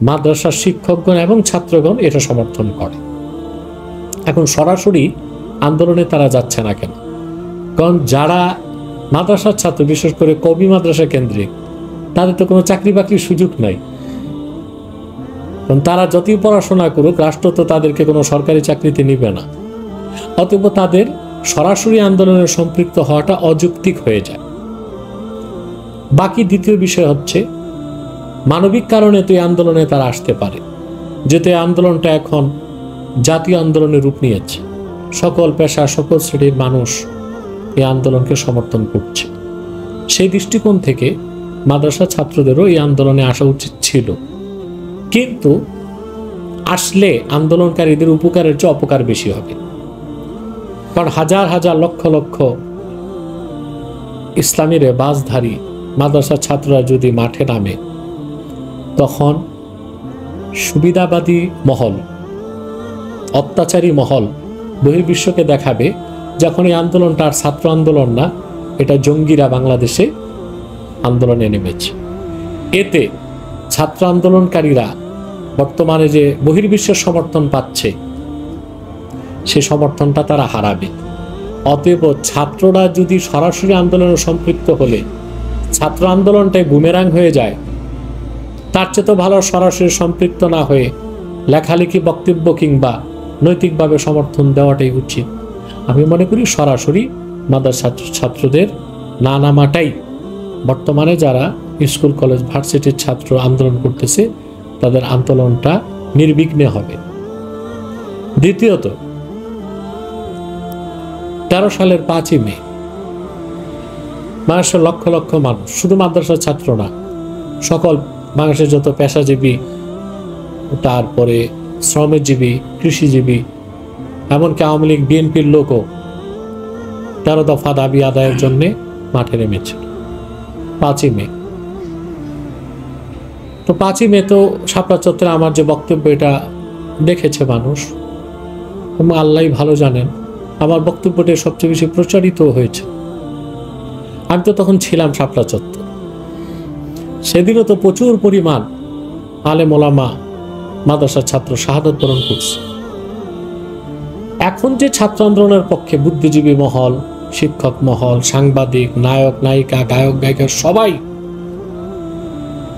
মাদ্রাসার শিক্ষকগণ এবং ছাত্রগণ এটা সমর্থন করে। এখন সরাসরি আন্দোলনে তারা যাচ্ছে না কেন? কারণ যারা মাদ্রাসার ছাত্র, বিশেষ করে কবি মাদ্রাসা কেন্দ্রিক, তাদের তো কোনো চাকরি বাকরির সুযোগ নাই। কারণ তারা যতই পড়াশোনা করুক, রাষ্ট্র তো তাদেরকে কোনো সরকারি চাকরিতে নিবে না। অতএব তাদের সরাসরি আন্দোলনে সম্পৃক্ত হওয়াটা অযৌক্তিক হয়ে যায়। বাকি দ্বিতীয় বিষয় হচ্ছে, মানবিক কারণে তো এই আন্দোলনে তারা আসতে পারে, যেহেতু এই আন্দোলনটা এখন জাতীয় আন্দোলনের রূপ নিয়েছে। সকল পেশা, সকল শ্রেণীর মানুষ এই আন্দোলনকে সমর্থন করছে। সেই দৃষ্টিকোণ থেকে মাদ্রাসা ছাত্রদেরও এই আন্দোলনে আসা উচিত ছিল। কিন্তু আসলে আন্দোলনকারীদের উপকারের চেয়ে অপকার বেশি হবে। কারণ হাজার হাজার লক্ষ লক্ষ ইসলামী রেবাজধারী মাদ্রাসা ছাত্ররা যদি মাঠে নামে, তখন সুবিধাবাদী মহল, অত্যাচারী মহল বহির্বিশ্বকে দেখাবে যখন এই আন্দোলনটা আর ছাত্র আন্দোলন না, এটা জঙ্গিরা বাংলাদেশে আন্দোলনে নেমেছে। এতে ছাত্র আন্দোলনকারীরা বর্তমানে যে বহির্বিশ্বের সমর্থন পাচ্ছে, সে সমর্থনটা তারা হারাবে। অতএব ছাত্ররা যদি সরাসরি আন্দোলনে সম্পৃক্ত হলে ছাত্র আন্দোলনটাই বুমেরাং হয়ে যায়, তার চেয়ে তো ভালো সরাসরি সম্পৃক্ত না হয়ে লেখালেখি, বক্তব্য কিংবা নৈতিকভাবে সমর্থন দেওয়াটাই উচিত। আমি মনে করি সরাসরি মাদ্রাসা ছাত্রদের না নামাটাই বর্তমানে যারা স্কুল, কলেজ, ভার্সিটির ছাত্র আন্দোলন করতেছে, তাদের আন্দোলনটা নির্বিঘ্নে হবে। দ্বিতীয়ত, 13 সালের 5ই মে বাংলাদেশের লক্ষ লক্ষ মানুষ, শুধু মাদ্রাসার ছাত্র না, সকল বাংলাদেশের যত পেশাজীবী, তারপরে শ্রমজীবী, কৃষিজীবী, এমনকি আওয়ামী লীগ, বিএনপির লোকও 13 দফা দাবি আদায়ের জন্য মাঠে নেমেছিল 5ই মে। তো 5ই মে তো শাপলা চত্বরে আমার যে বক্তব্য, এটা দেখেছে মানুষ, এবং আল্লাহই ভালো জানেন আমার বক্তব্যটা সবচেয়ে বেশি প্রচারিত হয়েছে। আমি তো তখন ছিলাম শাপলা চত্বর। সেদিনও তো প্রচুর পরিমাণ আলেম ওলামা, মাদ্রাসার ছাত্র শাহাদাত বরণ করছে। এখন যে ছাত্র আন্দোলনের পক্ষে বুদ্ধিজীবী মহল, শিক্ষক মহল, সাংবাদিক, নায়ক নায়িকা, গায়ক গায়িকা সবাই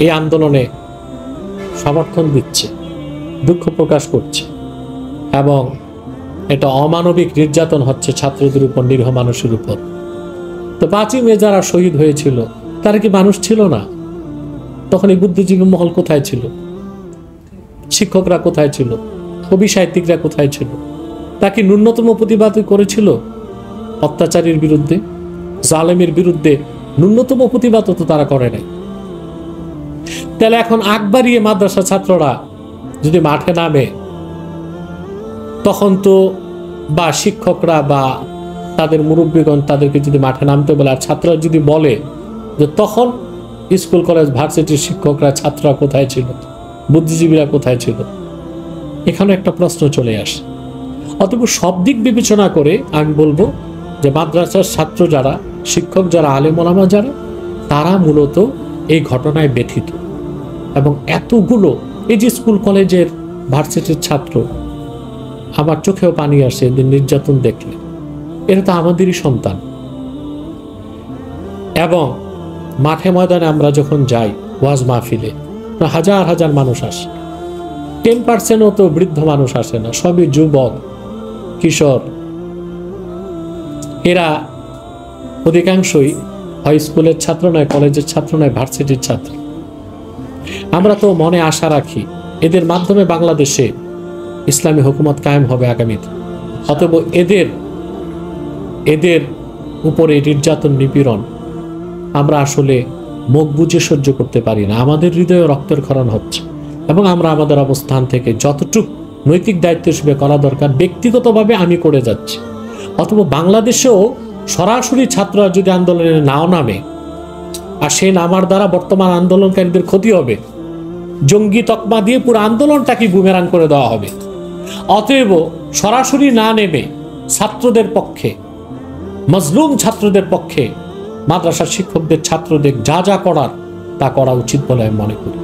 এই আন্দোলনে সমর্থন দিচ্ছে, দুঃখ প্রকাশ করছে, এবং এটা অমানবিক নির্যাতন হচ্ছে ছাত্রদের উপর, নিরীহ মানুষের উপর। তো 5ই মে যারা শহীদ হয়েছিল তারা কি মানুষ ছিল না? তখন এই বুদ্ধিজীবী মহল কোথায় ছিল? শিক্ষকরা কোথায় ছিল? কবি সাহিত্যিকরা কোথায় ছিল? তা কি ন্যূনতম প্রতিবাদ করেছিল অত্যাচারীর বিরুদ্ধে, জালেমের বিরুদ্ধে? ন্যূনতম প্রতিবাদ তো তারা করে নাই। তাহলে এখন আগ বাড়িয়ে মাদ্রাসা ছাত্ররা যদি মাঠে নামে, তখন তো বা শিক্ষকরা বা তাদের মুরব্বীগণ তাদেরকে যদি মাঠে নামতে বলে, আর ছাত্ররা যদি বলে, যে তখন স্কুল, কলেজ, ভার্সিটির শিক্ষকরা, ছাত্ররা কোথায় ছিল, বুদ্ধিজীবীরা কোথায় ছিল? এখানে একটা প্রশ্ন চলে আসে। অতএব সব দিক বিবেচনা করে আমি বলবো যে মাদ্রাসার ছাত্র যারা, শিক্ষক যারা, আলেম ওলামা যারা, তারা মূলত এই ঘটনায় ব্যথিত। এবং এতগুলো এই যে স্কুল, কলেজের, ভার্সিটির ছাত্র, আমার চোখেও পানি আসে এদের নির্যাতন দেখলে। এটা তো আমাদেরই সন্তান। এবং মাঠে ময়দানে আমরা যখন যাই ওয়াজ মাহফিলে, হাজার হাজার মানুষ আসে, 10%ও তো বৃদ্ধ মানুষ আসে না, সবই যুবক, কিশোর। এরা অধিকাংশই হয় স্কুলের ছাত্র নয়, কলেজের ছাত্র নয়, ভার্সিটির ছাত্র। আমরা তো মনে আশা রাখি এদের মাধ্যমে বাংলাদেশে ইসলামী হুকুমত কায়েম হবে আগামীতে। অতএব এদের উপরে নির্যাতন, নিপীড়ন আমরা আসলে মুখ বুঝে সহ্য করতে পারি না। আমাদের হৃদয়ে রক্তের ক্ষরণ হচ্ছে, এবং আমরা আমাদের অবস্থান থেকে যতটুক নৈতিক দায়িত্ব হিসেবে করা দরকার ব্যক্তিগতভাবে আমি করে যাচ্ছি। অথবা বাংলাদেশেও সরাসরি ছাত্ররা যদি আন্দোলনে নাও নামে, আর সেই নামার দ্বারা বর্তমান আন্দোলনকারীদের ক্ষতি হবে, জঙ্গি তকমা দিয়ে পুরো আন্দোলনটাকে বুমেরাং করে দেওয়া হবে। অতএব সরাসরি না নেমে ছাত্রদের পক্ষে, মজলুম ছাত্রদের পক্ষে, মাদ্রাসার শিক্ষকদের, ছাত্রদের যা যা করার তা করা উচিত বলে আমি মনে করি।